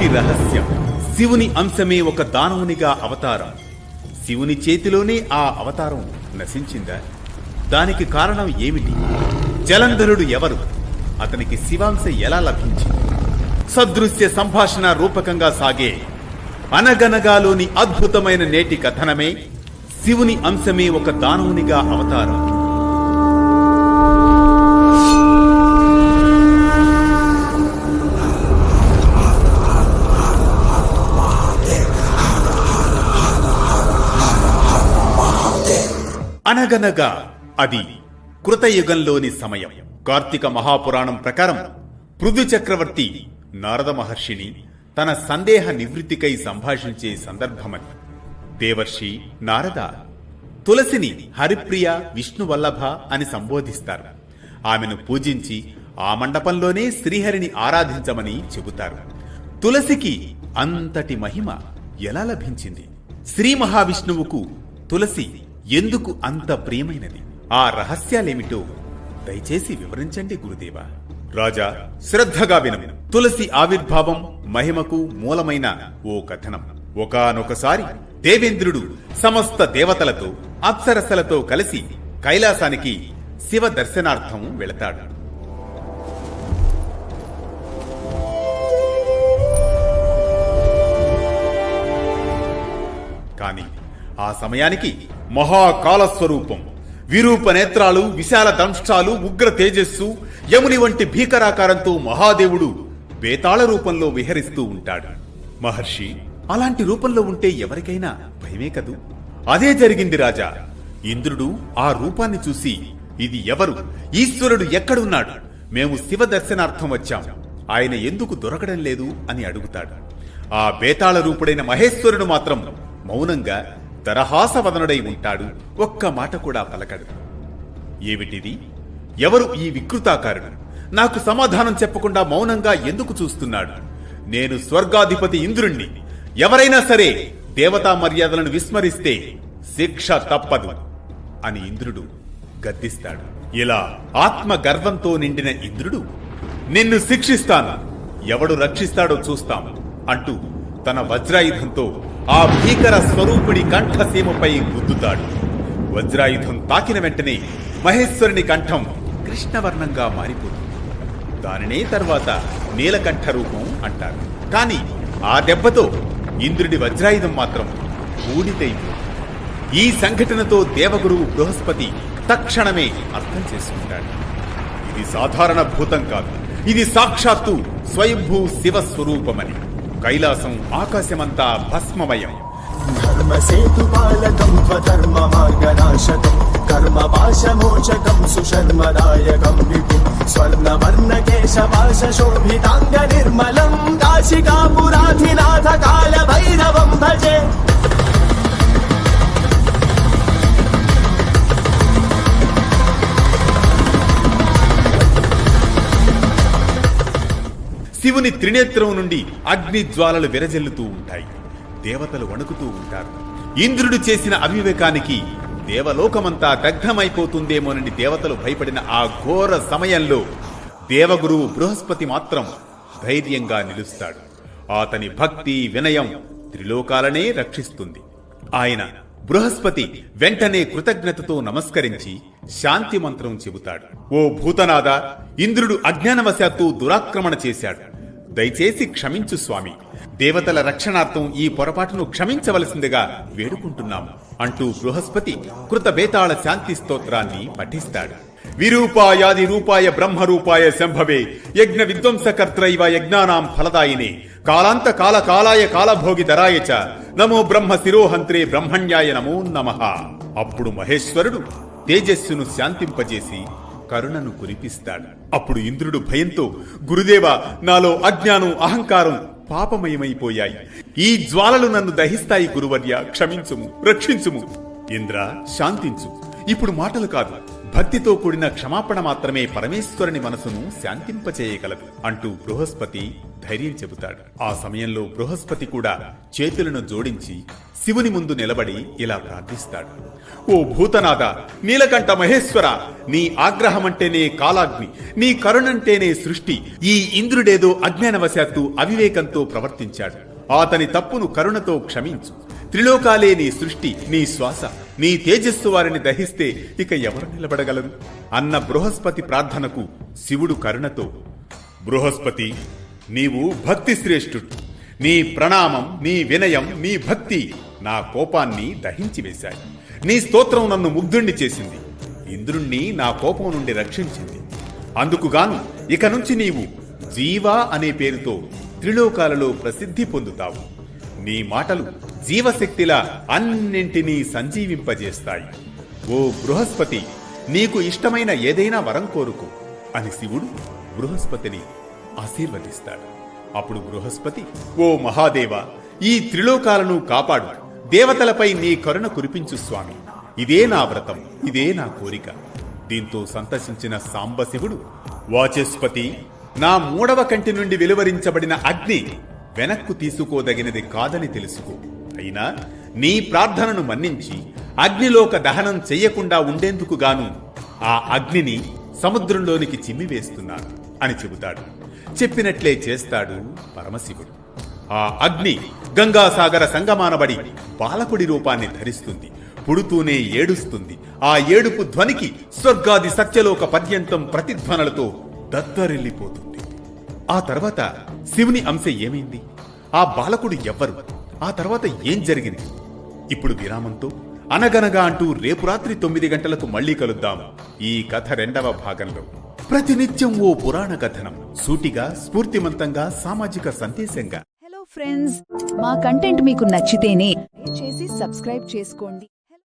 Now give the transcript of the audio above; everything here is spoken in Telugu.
ఏమిటి రహస్యం? శివుని అంశమే ఒక దానవునిగా అవతారం. శివుని చేతిలోనే ఆ అవతారం నశించిందా? దానికి కారణం ఏమిటి? జలంధరుడు ఎవరు? అతనికి శివాంశ ఎలా లభించింది? సదృశ్య సంభాషణ రూపకంగా సాగే అనగనగాలోని అద్భుతమైన నేటి కథనమే శివుని అంశమే ఒక దానవునిగా అవతారం. అనగనగా అది కృతయుగంలోని సమయం. కార్తీక మహాపురాణం ప్రకారం పృథు చక్రవర్తి నారద మహర్షిని తన సందేహ నివృత్తికై సంభాషించే సందర్భమని. దేవర్షి నారద తులసిని హరిప్రియ విష్ణువల్లభ అని సంబోధిస్తారు. ఆమెను పూజించి ఆ మండపంలోనే శ్రీహరిని ఆరాధించమని చెబుతారు. తులసికి అంతటి మహిమ ఎలా లభించింది? శ్రీ మహావిష్ణువుకు తులసి ఎందుకు అంత ప్రియమైనది? ఆ రహస్యాలేమిటో దయచేసి వివరించండి గురుదేవా. రాజా, శ్రద్ధగా వినము. తులసి ఆవిర్భావం మహిమకు మూలమైన ఓ కథనం. ఒకానొకసారి దేవేంద్రుడు సమస్త దేవతలతో అప్సరసలతో కలిసి కైలాసానికి శివ దర్శనార్థం వెళతాడు. కాని ఆ సమయానికి మహాకాలస్వరూపం, విరూప నేత్రాలు, విశాల దంష్టాలు, ఉగ్ర తేజస్సు, యముని వంటి భీకరాకారంతో మహాదేవుడు బేతాళ రూపంలో విహరిస్తూ ఉంటాడు. మహర్షి, అలాంటి రూపంలో ఉంటే ఎవరికైనా భయమే కదూ? అదే జరిగింది రాజా. ఇంద్రుడు ఆ రూపాన్ని చూసి, ఇది ఎవరు? ఈశ్వరుడు ఎక్కడున్నాడు? మేము శివ దర్శనార్థం వచ్చాం, ఆయన ఎందుకు దొరకడం లేదు అని అడుగుతాడు. ఆ బేతాళ రూపుడైన మహేశ్వరుడు మాత్రం మౌనంగా దరహాసవదనుడై ఉంటాడు. ఒక్క మాట కూడా పలకడు. ఏమిటిది? ఎవరు ఈ వికృతాకారుడు? నాకు సమాధానం చెప్పకుండా మౌనంగా ఎందుకు చూస్తున్నాడు? నేను స్వర్గాధిపతి ఇంద్రుణ్ణి. ఎవరైనా సరే దేవతా మర్యాదలను విస్మరిస్తే శిక్ష తప్పదు అని ఇంద్రుడు గద్దిస్తాడు. ఇలా ఆత్మ గర్వంతో నిండిన ఇంద్రుడు, నిన్ను శిక్షిస్తాను, ఎవడు రక్షిస్తాడో చూస్తాం అంటూ తన వజ్రాయుధంతో ఆ భీకర స్వరూపుడి కంఠసీమపై గుద్దుతాడు. వజ్రాయుధం తాకిన వెంటనే మహేశ్వరుని కంఠం కృష్ణవర్ణంగా మారిపోతుంది. దానినే తర్వాత నీలకంఠ రూపం అంటారు. కాని ఆ దెబ్బతో ఇంద్రుడి వజ్రాయుధం మాత్రం బూడిదైపోతుంది. ఈ సంఘటనతో దేవగురువు బృహస్పతి తక్షణమే అర్థం చేసుకుంటాడు. ఇది సాధారణ భూతం కాదు, ఇది సాక్షాత్తు స్వయంభూ శివస్వరూపమని. కైలాసం ఆకాశమంతా భస్మమయం. ధర్మసేతుపాలకం స్వధర్మ మార్గనాశకం కర్మపాశమోచకం సుశర్మదాయకం విభుం స్వర్ణవర్ణకేశపాశ శోభితాంగ నిర్మలం కాశికాపురాధినాథ కాల భైరవం భజే. శివుని త్రినేత్రం నుండి అగ్ని జ్వాలలు విరజల్లుతూ ఉంటాయి. దేవతలు వణుకుతూ ఉంటారు. ఇంద్రుడు చేసిన అవివేకానికి దేవలోకమంతా దగ్ధమైపోతుందేమోనని దేవతలు భయపడిన ఆ ఘోర సమయంలో దేవగురువు బృహస్పతి మాత్రం ధైర్యంగా నిలుస్తాడు. అతని భక్తి, వినయం త్రిలోకాలనే రక్షిస్తుంది. ఆయన బృహస్పతి వెంటనే కృతజ్ఞతతో నమస్కరించి శాంతి మంత్రం చెబుతాడు. ఓ భూతనాథ, ఇంద్రుడు అజ్ఞానవశాత్తు దురాక్రమణ చేశాడు, దయచేసి క్షమించు స్వామి. దేవతల రక్షణార్థం ఈ పొరపాటును క్షమించవలసిందిగా వేడుకుంటున్నాము అంటూ బృహస్పతి కృత బేతాళ శాంతి స్తోత్రాన్ని పఠిస్తాడు. విరూపాయాది రూపాయ బ్రహ్మరూపాయ శంభవే యజ్ఞ విధ్వంసకర్త్రైవ యజ్ఞానాం ఫలదాయినే కాలాంత కాల కాలాయ కాలభోగి ధరాయ చ నమో బ్రహ్మ శిరోహంత్రే బ్రహ్మణ్యాయ నమో నమః. అప్పుడు మహేశ్వరుడు తేజస్సును శాంతింపజేసి కరుణను కురిపిస్తాడు. అప్పుడు ఇంద్రుడు భయంతో, గురుదేవా, నాలో అజ్ఞానం, అహంకారం పాపమయమైపోయాయి. ఈ జ్వాలలు నన్ను దహిస్తాయి గురువర్య, క్షమించుము, రక్షించుము. ఇంద్ర, శాంతించు. ఇప్పుడు మాటలు కాదు, భక్తితో కూడిన క్షమాపణ మాత్రమే పరమేశ్వరుని మనసును శాంతింపచేయగలదు అంటూ బృహస్పతి ధైర్యం చెబుతాడు. ఆ సమయంలో బృహస్పతి కూడా చేతులను జోడించి శివుని ముందు నిలబడి ఇలా ప్రార్థిస్తాడు. ఓ భూతనాథ, నీలకంఠ మహేశ్వర, నీ ఆగ్రహమంటేనే కాలాగ్ని, నీ కరుణంటేనే సృష్టి. ఈ ఇంద్రుడేదో అజ్ఞానవశాత్తు అవివేకంతో ప్రవర్తించాడు. అతని తప్పును కరుణతో క్షమించు. త్రిలోకాలే నీ సృష్టి, నీ శ్వాస, నీ తేజస్సు వారిని దహిస్తే ఇక ఎవరు నిలబడగలరు అన్న బృహస్పతి ప్రార్థనకు శివుడు కరుణతో, బృహస్పతి, నీవు భక్తి శ్రేష్ఠుడు. నీ ప్రణామం, నీ వినయం, నీ భక్తి నా కోపాన్ని దహించి వేశాయి. నీ స్తోత్రం నన్ను ముగ్ధుణ్ణి చేసింది, ఇంద్రుణ్ణి నా కోపం నుండి రక్షించింది. అందుకుగాను ఇక నుంచి నీవు జీవా అనే పేరుతో త్రిలోకాలలో ప్రసిద్ధి పొందుతావు. నీ మాటలు జీవశక్తిలా అన్నింటినీ సంజీవింపజేస్తాయి. ఓ బృహస్పతి, నీకు ఇష్టమైన ఏదైనా వరం కోరుకో అని శివుడు బృహస్పతిని ఆశీర్వదిస్తాడు. అప్పుడు బృహస్పతి, ఓ మహాదేవ, ఈ త్రిలోకాలను కాపాడు. దేవతలపై నీ కరుణ కురిపించు స్వామి. ఇదే నా వ్రతం, ఇదే నా కోరిక. దీంతో సంతసించిన సాంబశివుడు, వాచస్పతి, నా మూడవ కంటి నుండి వెలువరించబడిన అగ్ని వెనక్కు తీసుకోదగినది కాదని తెలుసుకో. అయినా నీ ప్రార్థనను మన్నించి అగ్నిలోక దహనం చెయ్యకుండా ఉండేందుకు గాను ఆ అగ్నిని సముద్రంలోనికి చిమ్మివేస్తున్నాను అని చెబుతాడు. చెప్పినట్లే చేస్తాడు పరమశివుడు. ఆ అగ్ని గంగాసాగర సంగమానబడి బాలకుడి రూపాన్ని ధరిస్తుంది. పుడుతూనే ఏడుస్తుంది. ఆ ఏడుపు ధ్వనికి స్వర్గాది సత్యలోక పర్యంతం ప్రతిధ్వనలతో దద్దరిల్లిపోతుంది. ఆ తర్వాత శివుని అంశ ఏమైంది? ఆ బాలకుడు ఎవ్వరు? ఆ తర్వాత ఏం జరిగింది? ఇప్పుడు విరామంతో అనగనగా అంటూ రేపు రాత్రి 9 గంటలకు మళ్లీ కలుద్దాం ఈ కథ 2వ భాగంలో. ప్రతినిత్యం ఓ పురాణ కథనం, సూటిగా, స్ఫూర్తిమంతంగా, సామాజిక సందేశంగా. హలో ఫ్రెండ్స్, మా కంటెంట్ మీకు నచ్చితేనే చేసి సబ్స్క్రైబ్ చేసుకోండి.